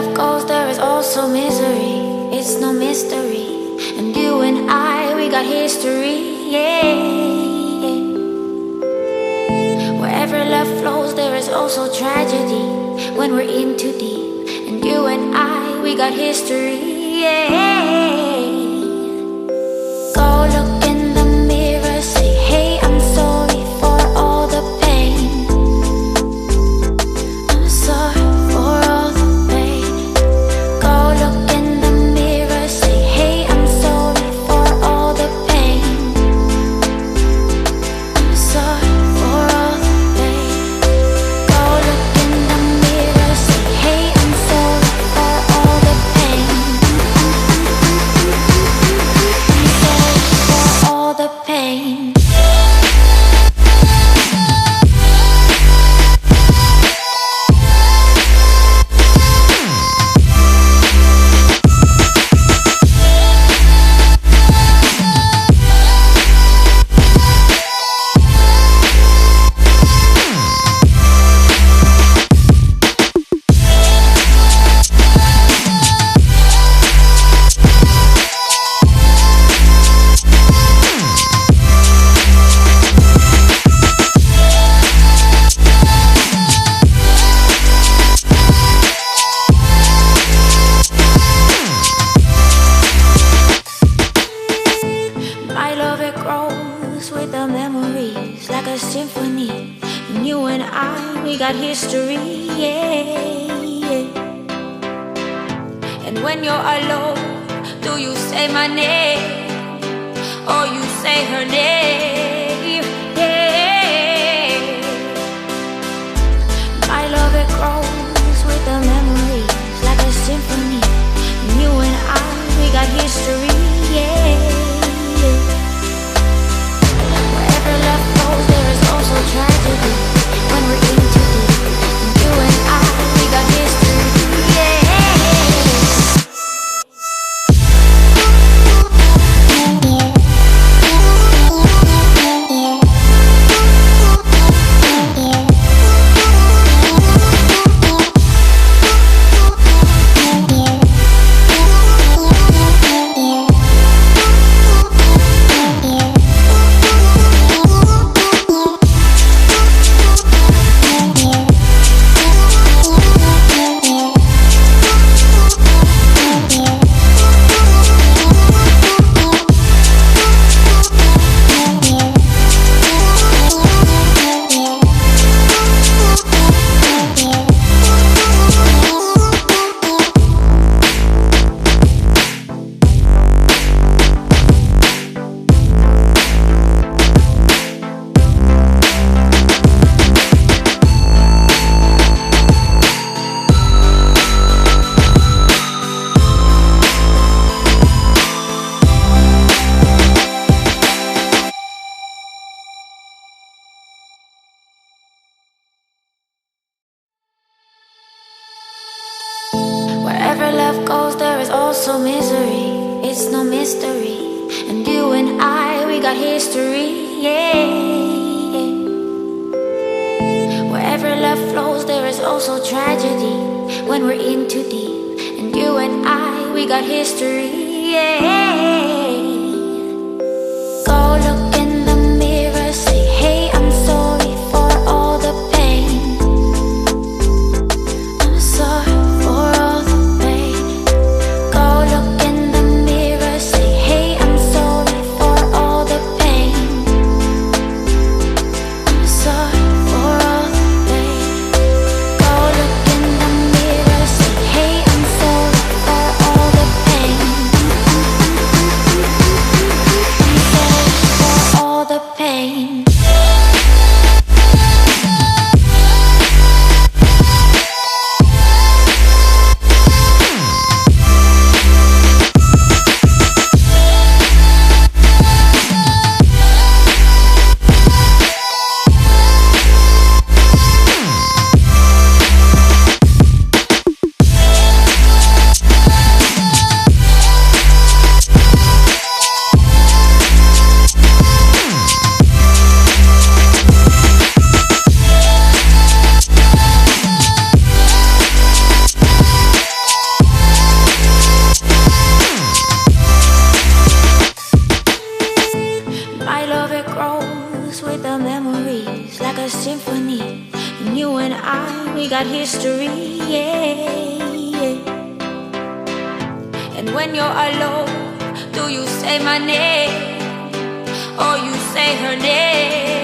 love goes, there is also misery. It's no mystery. And you and I, we got history, yeah. Wherever love flows, there is also tragedy. When we're in too deep. And you and I, we got history, yeah. Go look in the mirror, say, hey, I'm sorry for all the pain. I'm sorry for all the pain. Go look in the mirror, say, hey, I'm sorry for all the pain. I'm sorry for all the pain. Go look in the mirror, say, hey, I'm sorry for all the pain. I'm sorry for all the pain. My love, it grows with the memories like a symphony. And you and I, we got history, yeah. And when you're alone, do you say my name or you say her name? Yeah. My love, it grows with the memories like a symphony. And you and I, we got history, yeah. Wherever love goes, there is also tragedy. When we're in too deep, and you and I, we got history, yeah. Wherever love goes, there is also misery. It's no mystery. And you and I, we got history, yeah. Wherever love flows, there is also tragedy. When we're in too deep. And you and I, we got history, yeah. Go look in the mirror, say, hey, I'm sorry for all the pain. I'm sorry for all the pain. Go look in the mirror, say, hey, I'm sorry for all the pain. I'm sorry for all the pain. Go look in the mirror, say, hey, I'm sorry for all the pain. you and I, we got history, yeah. And when you're alone, do you say my name or you say her name?